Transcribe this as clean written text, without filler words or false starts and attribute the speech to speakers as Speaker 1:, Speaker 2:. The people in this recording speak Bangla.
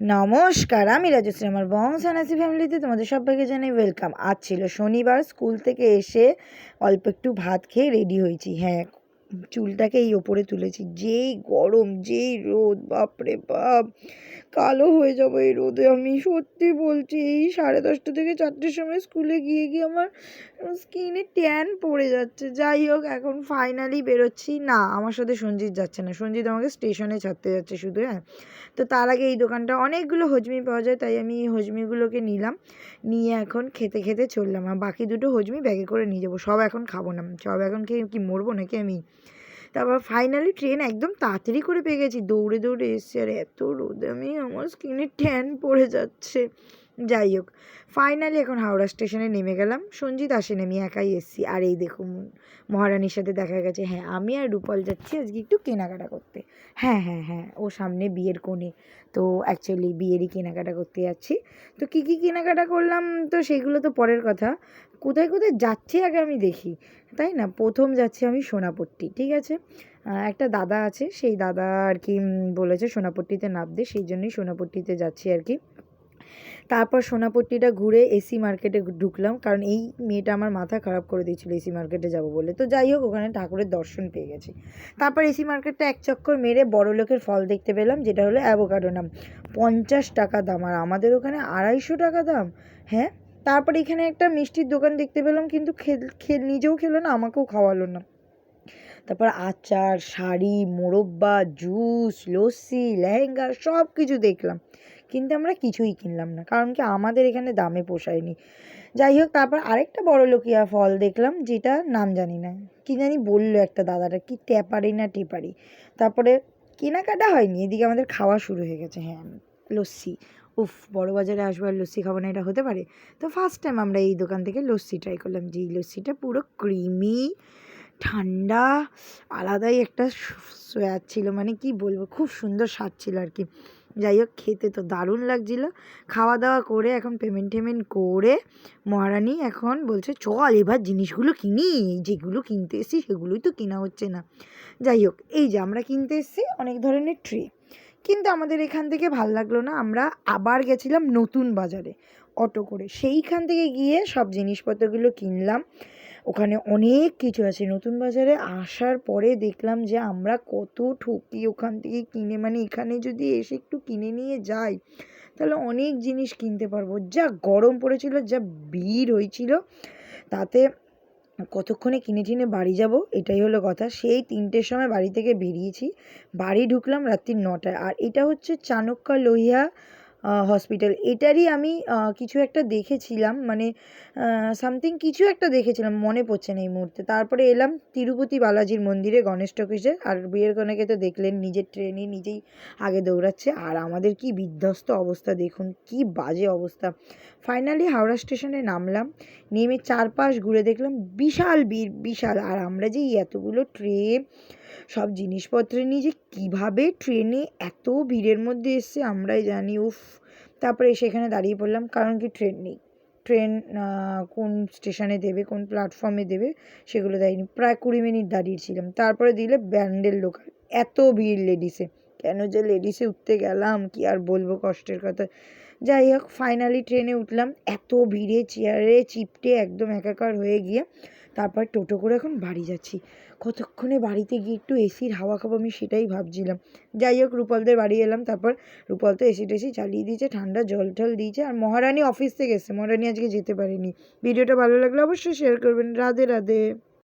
Speaker 1: নমস্কার, আমি রাজশ্রী। আমার বংশানাসি ফ্যামিলিতে তোমাদের সবাইকে জানাই ওয়েলকাম। আজ ছিল শনিবার, স্কুল থেকে এসে অল্প একটু ভাত খেয়ে রেডি হয়েছি। হ্যাঁ, চুলটাকে এই ওপরে তুলেছি। যেই গরম, যেই রোদ, বাপরে বাপ, কালো হয়ে যাবো এই রোদে। আমি সত্যি বলছি, এই 10:30 থেকে 4টের সময় স্কুলে গিয়ে গিয়ে আমার স্কিনে ট্যান পড়ে যাচ্ছে। যাই হোক, এখন ফাইনালি বেরোচ্ছি। না, আমার সাথে সঞ্জিত যাচ্ছে না, সঞ্জিত আমাকে স্টেশনে ছাড়তে যাচ্ছে শুধু। হ্যাঁ, তো তার আগে এই দোকানটা অনেকগুলো হজমি পাওয়া যায়, তাই আমি এই হজমিগুলোকে নিলাম, নিয়ে এখন খেতে খেতে চললাম। আর বাকি দুটো হজমি ব্যাগে করে নিয়ে যাবো। সব এখন খাবো না, সব এখন খেয়ে কি মরবো নাকি আমি। তারপর ফাইনালি ট্রেন একদম তাড়াতাড়ি করে পেয়ে গেছি, দৌড়ে দৌড়ে এসছি। আর এত রোদে আমার স্কিনে ট্যান পড়ে যাচ্ছে। যাই হোক, ফাইনালি এখন হাওড়া স্টেশনে নেমে গেলাম। সঞ্জিত আসেনি, আমি একাই এসেছি। আর এই দেখুন, মহারানীর সাথে দেখা গেছে। হ্যাঁ, আমি আর রূপল যাচ্ছি আজকে একটু কেনাকাটা করতে। হ্যাঁ হ্যাঁ হ্যাঁ, ও সামনে বিয়ের কোণে, তো অ্যাকচুয়ালি বিয়েরই কেনাকাটা করতে যাচ্ছি। তো কী কী কেনাকাটা করলাম তো সেগুলো তো পরের কথা। কোথায় কোথায় যাচ্ছি আগে আমি দেখি, তাই না? প্রথম যাচ্ছি আমি সোনাপট্টি, ঠিক আছে। একটা দাদা আছে, সেই দাদা আর কি বলেছে সোনাপট্টিতে নামতে, সেই জন্যই সোনাপট্টিতে যাচ্ছি আর কি। তারপর সোনাপট্টিটা ঘুরে এসি মার্কেটে ঢুকলাম, কারণ এই মেয়েটা আমার মাথা খারাপ করে দিয়েছিলো এসি মার্কেটে যাবো বলে। তো যাই হোক, ওখানে ঠাকুরের দর্শন পেয়ে গেছি। তারপর এসি মার্কেটটা এক চক্কর মেরে বড় লোকের ফল দেখতে পেলাম, যেটা হলো অ্যাভোকাডো নাম। 50 টাকা দাম, আর আমাদের ওখানে 250 টাকা দাম। হ্যাঁ, তারপর এখানে একটা মিষ্টির দোকান দেখতে পেলাম, কিন্তু নিজেও খেলো না, আমাকেও খাওয়ালো না। তারপর আচার, শাড়ি, মোরব্বা, জুস, লস্যি, লেহেঙ্গা সব কিছু দেখলাম, কিন্তু আমরা কিছুই কিনলাম না, কারণ কি আমাদের এখানে দামে পোষায়নি। যাই হোক, তারপর আরেকটা বড় লোকিয়া ফল দেখলাম, যেটা নাম জানি না, কি জানি বললো একটা দাদাটা, কি ট্যাপারি না টেপারি। তারপরে কেনাকাটা হয়নি, এদিকে আমাদের খাওয়া শুরু হয়ে গেছে। হ্যাঁ, লস্যি। উফ, বড় বাজারে আসবো আর লস্যি খাবো না, এটা হতে পারে? তো ফার্স্ট টাইম আমরা এই দোকান থেকে লস্যি ট্রাই করলাম, যে এই লস্যিটা পুরো ক্রিমি, ঠান্ডা, আলাদাই একটা সোয়াদ ছিল। মানে কি বলবো, খুব সুন্দর স্বাদ ছিল আর কি। যাই হোক, খেতে তো দারুণ লাগছিল। খাওয়া দাওয়া করে এখন পেমেন্ট করে মহারানী এখন বলছে, চল এবার জিনিসগুলো কিনি, যেগুলো কিনতে এসেছি সেগুলোই তো কেনা হচ্ছে না। যাই হোক, এই যে আমরা কিনতে এসেছি অনেক ধরনের ট্রে, কিন্তু আমাদের এখান থেকে ভাল লাগলো না। আমরা আবার গেছিলাম নতুন বাজারে অটো করে, সেইখান থেকে গিয়ে সব জিনিসপত্রগুলো কিনলাম। ওখানে অনেক কিছু আছে। নতুন বাজারে আসার পরে দেখলাম যে আমরা কত ঠকি ওখান থেকে কিনে। মানে এখানে যদি এসে একটু কিনে নিয়ে যাই, তাহলে অনেক জিনিস কিনতে পারবো। যা গরম পড়েছিল, যা ভিড় হয়েছিল, তাতে কতক্ষণে কিনে টিনে বাড়ি যাব, এটাই হলো কথা। সেই 3টের সময় বাড়ি থেকে বেরিয়েছি, বাড়ি ঢুকলাম রাত্রি 9টায়। আর এটা হচ্ছে চাণক্য লোহিয়া হসপিটাল। এটারই আমি কিছু একটা দেখেছিলাম, মানে সামথিং কিছু একটা দেখেছিলাম, মনে পড়ছে না এই মুহূর্তে। তারপরে এলাম তিরুপতি বালাজির মন্দিরে, গণেশ টকিজে। আর বিয়ের কনেকে তো দেখলেন, নিজের ট্রেনে নিজেই আগে দৌড়াচ্ছে, আর আমাদের কি বিধ্বস্ত অবস্থা দেখুন, কি বাজে অবস্থা। ফাইনালি হাওড়া স্টেশনে নামলাম, নেমে চারপাশ ঘুরে দেখলাম বিশাল ভিড়, বিশাল। আর আমরা যে এতগুলো ট্রেন, সব জিনিসপত্র নিয়ে যে কীভাবে ট্রেনে এত ভিড়ের মধ্যে এসছে আমরাই জানি। উফ, তারপরে সেখানে দাঁড়িয়ে পড়লাম, কারণ কি ট্রেন নেই। ট্রেন কোন স্টেশনে দেবে, কোন প্ল্যাটফর্মে দেবে, সেগুলো দেয়নি। প্রায় 20 মিনিট দাঁড়িয়েছিলাম, তারপরে দিলে ব্যান্ডেল লোকাল। এত ভিড় লেডিসে, কেন যে লেডিসে উঠতে গেলাম কি আর বলবো, কষ্টের কথা। যাই হোক, ফাইনালি ট্রেনে উঠলাম, এত ভিড়ে চেয়ারে চিপটে একদম একাকার হয়ে গিয়ে তারপর টোটো করে এখন বাড়ি যাচ্ছি। কতক্ষণে বাড়িতে গিয়ে একটু এসির হাওয়া খাবো, আমি সেটাই ভাবছিলাম। যাই হোক, রূপলদের বাড়ি এলাম। তারপর রূপল তো এসি টেসি চালিয়ে দিয়েছে, ঠান্ডা জল টল দিয়েছে। আর মহারানী অফিস থেকে এসছে, মহারানী আজকে যেতে পারেনি। ভিডিওটা ভালো লাগলে অবশ্যই শেয়ার করবেন। রাধে রাধে।